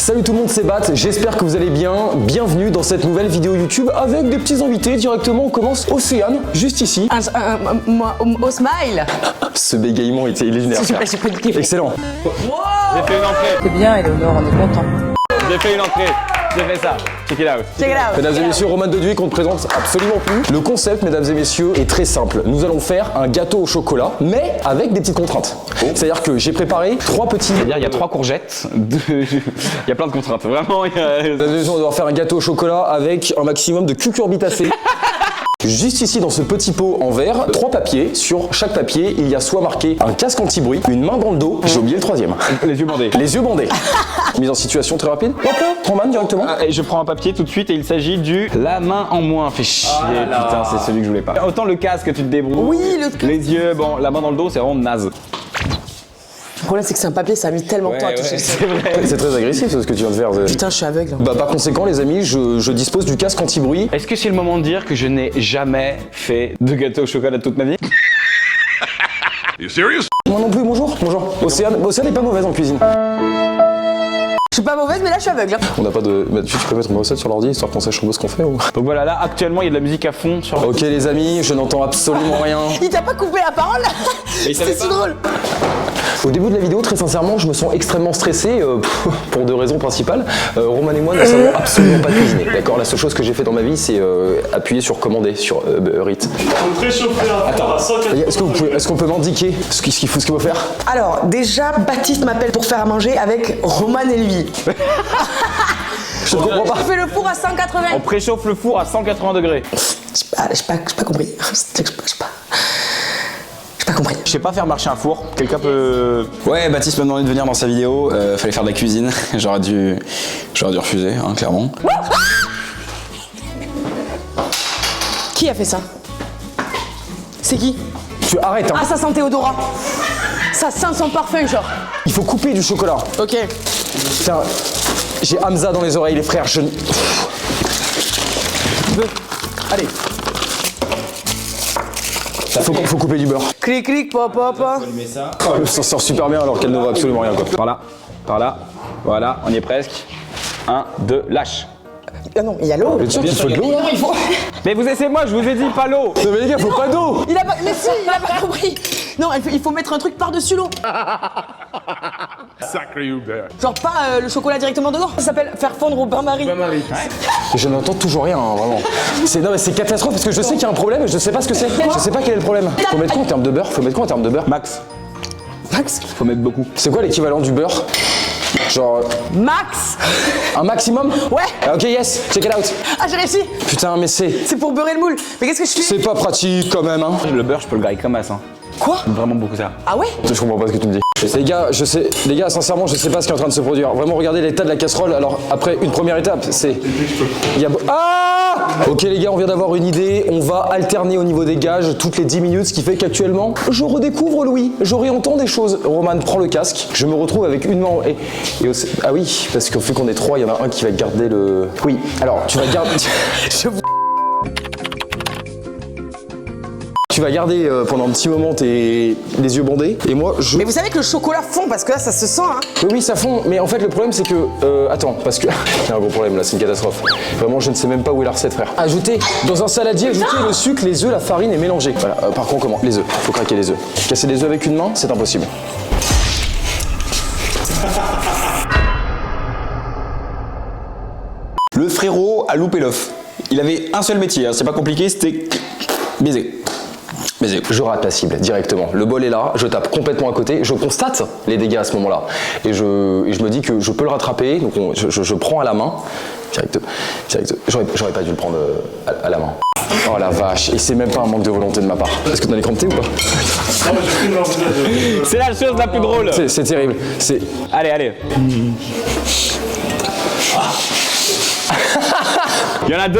Salut tout le monde, c'est Bat, j'espère que vous allez bien. Bienvenue dans cette nouvelle vidéo YouTube avec des petits invités. Directement, on commence Océane, juste ici. Au smile. Ce bégaiement était légendaire. J'ai pas dit. Excellent. J'ai fait une entrée. C'est bien, Eleonore, on est content. J'ai fait une entrée. J'ai fait ça. Check it out. Check it out. Mesdames et messieurs, Roman Doduy qu'on ne présente absolument plus. Le concept, mesdames et messieurs, est très simple. Nous allons faire un gâteau au chocolat, mais avec des petites contraintes. C'est-à-dire que j'ai préparé 3 petits... C'est-à-dire il y a 3 courgettes, il y a plein de contraintes, vraiment. Mesdames et messieurs, on va devoir faire un gâteau au chocolat avec un maximum de cucurbitacées. Juste ici dans ce petit pot en verre, 3 papiers. Sur chaque papier, il y a soit marqué un casque anti-bruit, une main dans le dos, j'ai oublié le 3e. Les yeux bandés. Les yeux bandés. Mise en situation très rapide. Hop là, Roman directement. Et je prends un papier tout de suite et il s'agit du la main en moins. Fait chier, putain, c'est celui que je voulais pas. Autant le casque, tu te débrouilles. Oui, Les yeux, bon, la main dans le dos, c'est vraiment naze. Le problème, c'est que c'est un papier, ça a mis tellement de temps à toucher. c'est vrai. C'est très agressif ce que tu viens de faire. Putain, je suis aveugle. Bah par conséquent les amis, je dispose du casque anti-bruit. Est-ce que c'est le moment de dire que je n'ai jamais fait de gâteau au chocolat toute ma vie? You serious? Moi non plus, bonjour. Bonjour. Océane n'est pas mauvaise en cuisine. Je suis pas mauvaise, mais là, je suis aveugle. On n'a pas de... Mais tu peux mettre une recette sur l'ordi histoire qu'on sache un peu ce qu'on fait ou... Donc voilà, là actuellement il y a de la musique à fond sur... Ok les amis, je n'entends absolument rien. Il t'a pas coupé la parole? C'est si drôle. Au début de la vidéo, très sincèrement, je me sens extrêmement stressé pour 2 raisons principales. Roman et moi ne savons absolument pas cuisiner. D'accord, la seule chose que j'ai fait dans ma vie, c'est appuyer sur commander sur Uber Eats. On préchauffer un four à 180. Est-ce qu'on peut m'indiquer ce qu'il faut faire? Alors, déjà, Baptiste m'appelle pour faire à manger avec Roman et lui. Je ne comprends pas. On fait le four à 180. On préchauffe le four à 180 degrés. J'ai pas compris. J'ai pas compris. Je sais pas faire marcher un four. Quelqu'un peut... Ouais, Baptiste m'a demandé de venir dans sa vidéo. Fallait faire de la cuisine. J'aurais dû refuser, hein, clairement. Qui a fait ça? C'est qui? Tu arrêtes hein. Ah, ça sent Théodora. Ça sent son parfum, genre. Il faut couper du chocolat. Ok. Putain, j'ai Hamza dans les oreilles les frères, je... Allez. Faut couper du beurre. Clic, clic, pop, pop. Elle s'en sort super bien alors qu'elle ne voit absolument rien quoi. Par là, voilà, on y est presque. 1, 2, lâche. Ah non, il y a l'eau. Mais tu sais qu'il faut de l'eau là? Mais vous essayez moi, je vous ai dit pas l'eau. Non mais les gars, faut pas d'eau. Il a pas... Mais si, il a pas compris. Non, il faut mettre un truc par-dessus l'eau. Sacré Hubert. Genre pas le chocolat directement dedans. Ça s'appelle faire fondre au bain-marie. Je n'entends toujours rien hein, vraiment. Non mais c'est catastrophe parce que je sais qu'il y a un problème et je sais pas ce que c'est. Je sais pas quel est le problème. Faut mettre quoi en termes de beurre? Max, Max. faut mettre beaucoup. C'est quoi l'équivalent du beurre? Genre Max. un maximum? Ouais. Ah, ok yes, check it out. Ah, j'ai réussi. Putain mais c'est C'est pour beurrer le moule. Mais qu'est-ce que je fais? pas pratique quand même hein. Le beurre, je peux le grailler comme ça. Quoi? Vraiment beaucoup ça. Ah ouais? Je comprends pas ce que tu me dis. Les gars, sincèrement, je sais pas ce qui est en train de se produire. Vraiment, regardez l'état de la casserole. Alors, après, une première étape, c'est... Ah! Ok, les gars, on vient d'avoir une idée. On va alterner au niveau des gages toutes les 10 minutes, ce qui fait qu'actuellement, je redécouvre Louis. Je réentends des choses. Roman prend le casque. Je me retrouve avec une main... Ah oui, parce qu'au fait qu'on est 3, il y en a un qui va garder le... Oui, alors, tu vas garder... Tu vas garder pendant un petit moment les yeux bandés et moi je... Mais vous savez que le chocolat fond parce que là ça se sent hein. Oui ça fond mais en fait le problème c'est que... attends parce que... Il y a un gros problème là, c'est une catastrophe. Vraiment je ne sais même pas où est la recette frère. Ajoutez dans un saladier, ajoutez le sucre, les œufs, la farine et mélanger. Voilà, par contre comment? Les œufs, faut craquer les œufs. Casser des œufs avec une main, c'est impossible. Le frérot a loupé l'œuf. Il avait un seul métier, hein, c'est pas compliqué, c'était baiser. Baiser. Je rate la cible directement. Le bol est là, je tape complètement à côté, je constate les dégâts à ce moment-là. Et je me dis que je peux le rattraper, donc je prends à la main. Direct. J'aurais pas dû le prendre à la main. Oh la vache, et c'est même pas un manque de volonté de ma part. Est-ce que t'en es crampé ou pas? C'est la chose la plus drôle. C'est terrible. Allez. Il y en a 2.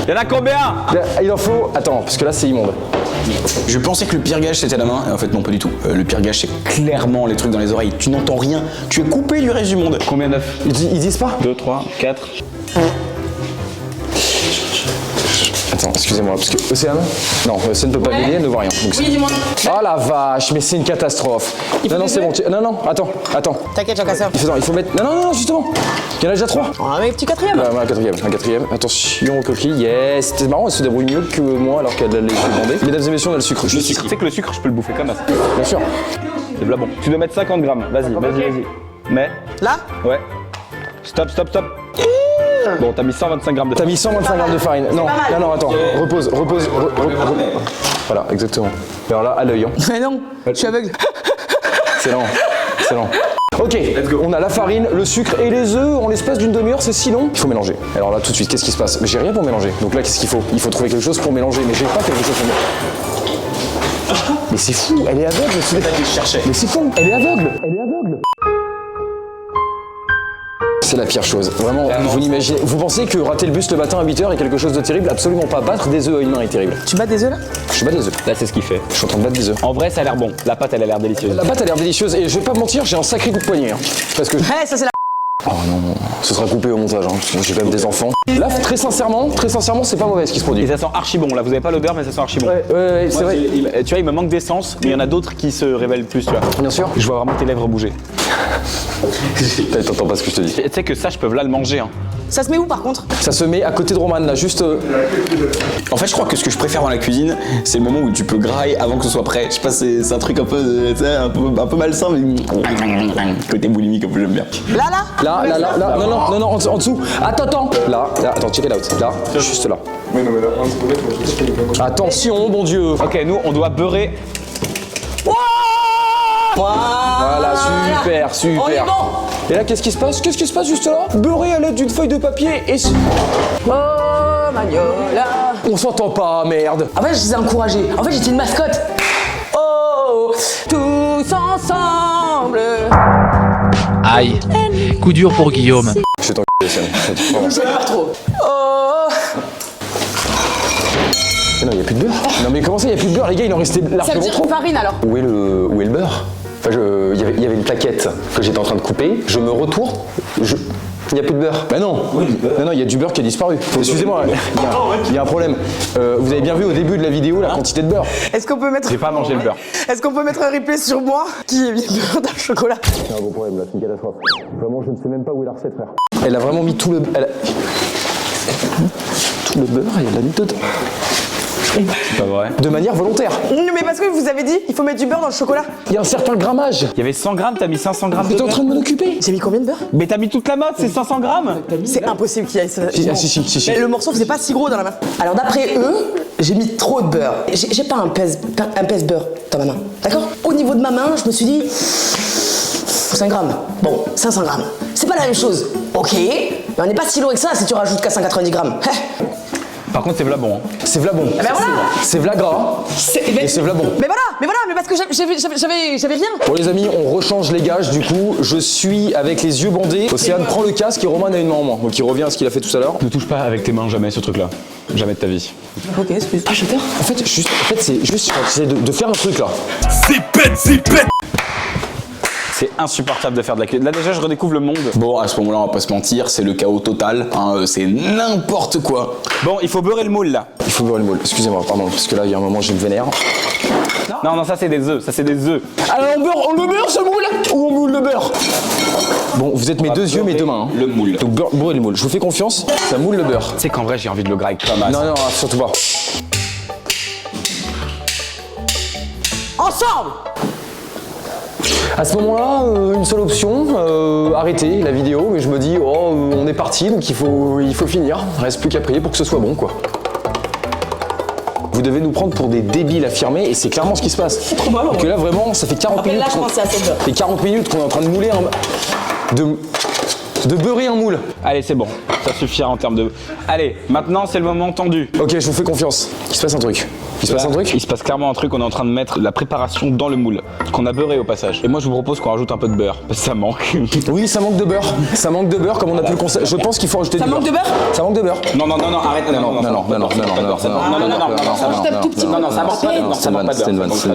Il y en a combien? Il en faut... Attends, parce que là c'est immonde. Je pensais que le pire gage c'était la main, et en fait non pas du tout. Le pire gage c'est clairement les trucs dans les oreilles. Tu n'entends rien, tu es coupé du reste du monde. Combien d'œufs? Ils disent pas? 2, 3, 4. Attends, excusez-moi, parce que Océane. Non, Océane ne peut pas m'aider, elle ne voit rien. Donc Oui, dis-moi. oh la vache, mais c'est une catastrophe. Non, c'est bon. Non, attends. T'inquiète, j'en casse un. Il faut mettre. Non, justement. Il y en a déjà 3. Un petit quatrième. Un quatrième. Attention aux coquilles. Yes. C'était marrant, elle se débrouille mieux que moi alors qu'elle a les yeux bandés. Mesdames et messieurs, on a le sucre. Le sucre. Tu sais que le sucre, je peux le bouffer comme ça. Bien sûr. C'est là bon. Tu dois mettre 50 grammes. Vas-y. Mais. Là? Ouais. Stop. Bon, t'as mis 125 grammes de T'as mis 125 grammes de farine. Non, attends. Repose. Voilà, exactement. Et alors là, à l'œil. Hein. Mais non, je suis aveugle. C'est lent. Ok, on a la farine, le sucre et les œufs en l'espace d'une demi-heure, c'est si long. Il faut mélanger. Alors là, tout de suite, qu'est-ce qui se passe? Mais j'ai rien pour mélanger. Donc là, qu'est-ce qu'il faut? Il faut trouver quelque chose pour mélanger, mais j'ai pas quelque chose pour mélanger. Mais c'est fou, elle est aveugle. Mais c'est fou, elle est aveugle. C'est la pire chose. Vraiment, vous l'imaginez. Vous pensez que rater le bus le matin à 8h est quelque chose de terrible? Absolument pas. Battre des œufs à une main est terrible. Tu bats des œufs là? Je bats des œufs. Là, c'est ce qu'il fait. Je suis en train de battre des œufs. En vrai, ça a l'air bon. La pâte, elle a l'air délicieuse. La pâte a l'air délicieuse et je vais pas me mentir, j'ai un sacré coup de poignet. Hein, parce que. Ouais, ça c'est la. Oh non, ce sera coupé au montage. Hein, parce que j'ai quand même des enfants. Là, très sincèrement, c'est pas mauvais ce qui se produit. Et ça sent archi bon. Là, vous avez pas l'odeur, mais ça sent archi bon. Ouais, c'est vrai. Tu vois, il me manque d'essence, mais il y en a d'autres qui se révèlent plus, tu vois. Bien sûr. Je vois vraiment tes lèvres bouger. T'entends pas ce que je te dis. Tu sais que ça, je peux là le manger. Hein. Ça se met où par contre? Ça se met à côté de Roman, là, juste. En fait, je crois que ce que je préfère dans la cuisine, c'est le moment où tu peux grailler avant que ce soit prêt. Je sais pas, c'est un truc un peu, tu sais, un peu malsain, mais côté boulimique, un peu j'aime bien. Là. Non, en dessous. Attends. Là, attends, check it out. Là, juste là. Oui, non, mais là, Attention, bon Dieu. Ok, nous, on doit beurrer. Voilà, super. On est bon. Et là, qu'est-ce qui se passe juste là? Beurrer à l'aide d'une feuille de papier et. Oh, Magnola. On s'entend pas, merde. En fait, je les ai encouragés. En fait, j'étais une mascotte. Oh, tous ensemble. Aïe, coup dur pour Guillaume. Je vais t'engueuler, J'aime pas trop. Oh. Mais non, il y a plus de beurre. Non, mais comment ça, il y a plus de beurre, les gars? Il en restait Ça veut largement dire trop. farine alors. Où est le beurre? Enfin, il y avait une plaquette que j'étais en train de couper. Je me retourne. Il n'y a plus de beurre. Bah non. Non, il y a du beurre qui a disparu. Excusez-moi, il y a un problème. Vous avez bien vu au début de la vidéo la quantité de beurre. Est-ce qu'on peut mettre. J'ai pas mangé le beurre. Est-ce qu'on peut mettre un replay sur moi qui ai mis le beurre dans le chocolat? C'est un gros problème là, c'est une catastrophe. Vraiment, je ne sais même pas où est la recette, frère. Elle a vraiment mis tout le. Tout le beurre, elle l'a mis dedans. C'est pas vrai. De manière volontaire. Mais parce que vous avez dit, il faut mettre du beurre dans le chocolat. Il y a un certain grammage. Il y avait 100 grammes, t'as mis 500 grammes de T'es en beurre. train de m'en occuper. J'ai mis combien de beurre? Mais t'as mis toute la mode, c'est 500 grammes. C'est impossible qu'il y ait ça. Si. Mais le morceau faisait pas si gros dans la main. Alors d'après eux, j'ai mis trop de beurre. J'ai pas un pèse-beurre dans ma main. D'accord? Au niveau de ma main, je me suis dit 5 grammes. Bon, 500 grammes. C'est pas la même chose. Ok, mais on n'est pas si loin que ça si tu rajoutes 490 grammes. Par contre, c'est v'là bon. Hein. C'est v'là bon. ben voilà. C'est v'là gras. Et c'est v'là bon. Mais voilà, mais parce que j'avais rien. Bon les amis, on rechange les gages du coup. Je suis avec les yeux bandés. Océane prend le casque et Roman a une main en moins. Donc il revient à ce qu'il a fait tout à l'heure. Ne touche pas avec tes mains jamais ce truc-là. Jamais de ta vie. Ok, excuse. Ah, j'ai peur. En fait, c'est juste j'essaie de faire un truc là. C'est insupportable de faire de la cuisine. Là déjà, je redécouvre le monde. Bon, à ce moment-là, on va pas se mentir, c'est le chaos total. Hein, c'est n'importe quoi. Bon, il faut beurrer le moule là. Il faut beurrer le moule. Excusez-moi, pardon, parce que là il y a un moment je me vénère. Non, ça c'est des œufs. Ça c'est des œufs. Alors on le beurre ce moule ou on moule le beurre? Bon, vous êtes mes deux yeux, mes deux mains. Hein. Le moule. Donc beurrer le moule. Je vous fais confiance, ça moule le beurre. Tu sais qu'en vrai, j'ai envie de le grailler comme ça. Non, surtout pas. Ensemble. À ce moment-là, une seule option, arrêter la vidéo, mais je me dis, on est parti, donc il faut finir. Il reste plus qu'à prier pour que ce soit bon, quoi. Vous devez nous prendre pour des débiles affirmés, et c'est clairement ce qui se passe. C'est trop mal. Parce que là, vraiment, ça fait 40 Après minutes. là, je pense que c'est assez beurre. Ça fait 40 minutes qu'on est en train de mouler de beurrer un moule. Allez, c'est bon. Ça suffira en termes de. Allez, maintenant c'est le moment tendu. Ok, je vous fais confiance. Il se passe un truc. Il se passe clairement un truc, on est en train de mettre la préparation dans le moule, qu'on a beurré au passage. Et moi je vous propose qu'on rajoute un peu de beurre, parce que ça manque. Oui, ça manque de beurre. Ça manque de beurre, comme on a pu le constater. Je pense qu'il faut rajouter du beurre. Ça manque de beurre? Ça manque de beurre. Non, arrête. Non, ça manque pas de beurre. C'était une vanne. C'est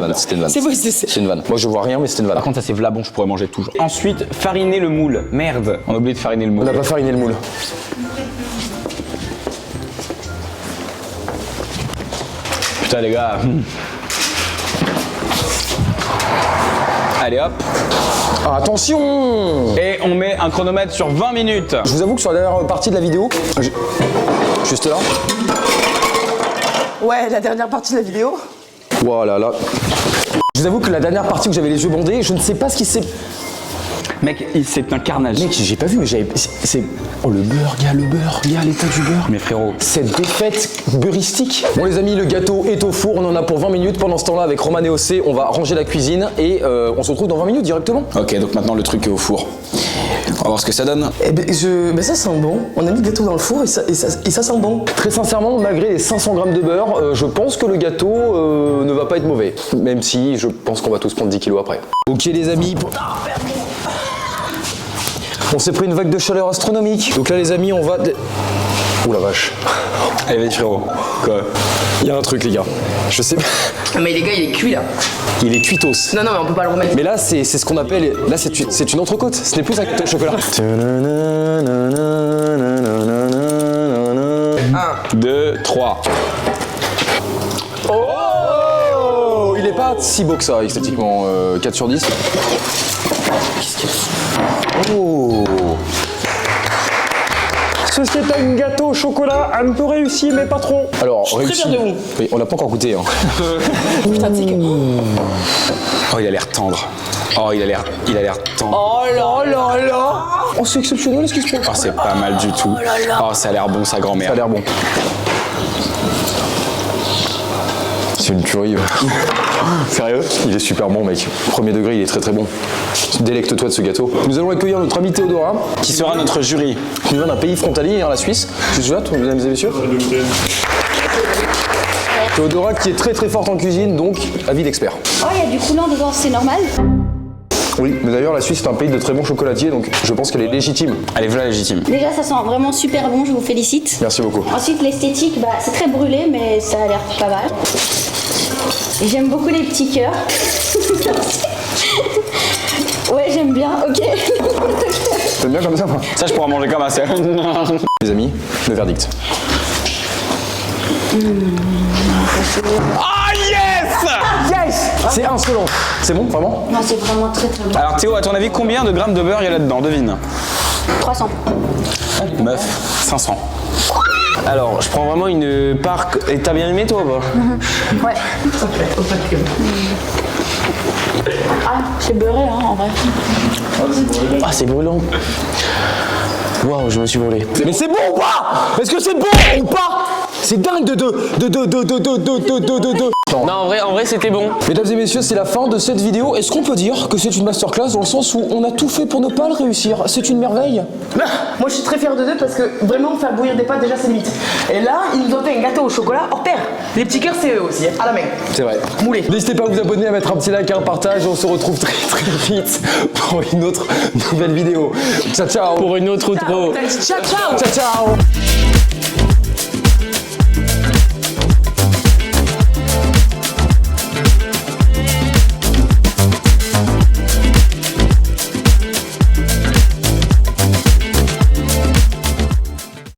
vrai, C'est une vanne. Moi je vois rien, mais c'était une vanne. Par contre, ça c'est v'là bon, je pourrais manger toujours. Ensuite, fariner le moule. Merde, on a oublié de fariner le On moule. n'a pas fariné le moule. Putain les gars. Allez hop. Ah, attention! Et on met un chronomètre sur 20 minutes. Je vous avoue que sur la dernière partie de la vidéo, juste là. Ouais, la dernière partie de la vidéo. Voilà, là. Je vous avoue que la dernière partie où j'avais les yeux bandés, je ne sais pas ce qui s'est... Mec, c'est un carnage. Mec, j'ai pas vu, mais j'avais... C'est... Oh, le beurre, gars, l'état du beurre. Mais frérot. Cette défaite beurristique. Bon les amis, le gâteau est au four, on en a pour 20 minutes. Pendant ce temps-là, avec Roman et OC, on va ranger la cuisine et on se retrouve dans 20 minutes directement. Ok, donc maintenant le truc est au four. On va voir ce que ça donne. Eh ben, ça sent bon. On a mis le gâteau dans le four et ça sent bon. Très sincèrement, malgré les 500 grammes de beurre, je pense que le gâteau ne va pas être mauvais. Même si je pense qu'on va tous prendre 10 kilos après. Ok les amis, on s'est pris une vague de chaleur astronomique. Donc là les amis, on va... Ouh la vache. Allez, vas-y frérot. Quoi? Il y a un truc les gars. Je sais pas. Ah, mais les gars, il est cuit là. Il est cuitos. Non, mais on peut pas le remettre. Mais là, c'est ce qu'on appelle... Là, c'est une entrecôte. Ce n'est plus un gâteau au chocolat. 1, 2, 3. Oh, il est pas si beau que ça, esthétiquement. 4 sur 10. Qu'est-ce qu'il y a? Oh. Ceci est un gâteau au chocolat un peu réussi, mais pas trop. Alors, réussi. Très fier de vous. Oui, on l'a pas encore goûté. Hein. Putain, tu sais que... Oh, il a l'air tendre. Oh, il a l'air tendre. Oh là là là. Oh, c'est exceptionnel ce qui se passe. Oh, c'est pas mal du tout. Oh, ça a l'air bon, sa grand-mère. Ça a l'air bon. C'est une tuerie. Sérieux? Il est super bon, mec. Premier degré, il est très très bon. Délecte-toi de ce gâteau. Nous allons accueillir notre ami Théodora, Qui sera notre jury? qui nous vient d'un pays frontalier, hein, la Suisse. Tu te souviens, mesdames et messieurs? Théodora qui est très très forte en cuisine, donc avis d'expert. Oh, il y a du coulant dedans, c'est normal. Oui, mais d'ailleurs la Suisse est un pays de très bons chocolatiers, donc je pense qu'elle est légitime. Allez, voilà légitime. Déjà, ça sent vraiment super bon, je vous félicite. Merci beaucoup. Ensuite, l'esthétique, bah, c'est très brûlé, mais ça a l'air pas mal. Et j'aime beaucoup les petits cœurs. Ouais, j'aime bien, ok. T'aimes bien comme ça, moi? Ça, je pourrais manger comme ça. Les amis, le verdict. Ah yes! Yes! C'est insolent. C'est bon, vraiment? Non, c'est vraiment très très bon. Alors Théo, à ton avis, combien de grammes de beurre il y a là-dedans? Devine. 300. Meuf, 500. Alors, je prends vraiment une part. Et t'as bien aimé toi ou pas? Ouais. Ah, c'est beurré, hein, en vrai. Ah, c'est brûlant. Waouh, je me suis brûlé. Mais c'est bon ou pas? Est-ce que c'est bon ou pas? C'est dingue de. Non, en vrai c'était bon. Mesdames et messieurs, c'est la fin de cette vidéo. Est-ce qu'on peut dire que c'est une masterclass dans le sens où on a tout fait pour ne pas le réussir? C'est une merveille. Moi, je suis très fière de deux parce que vraiment, faire bouillir des pâtes, déjà, c'est limite. Et là, ils nous ont fait un gâteau au chocolat hors pair. Les petits cœurs, c'est eux aussi, hein, à la main. C'est vrai. Moulé. N'hésitez pas à vous abonner, à mettre un petit like, un partage. On se retrouve très très vite pour une autre nouvelle vidéo. Ciao ciao. Pour une autre outro. Ciao, ciao. Ciao ciao.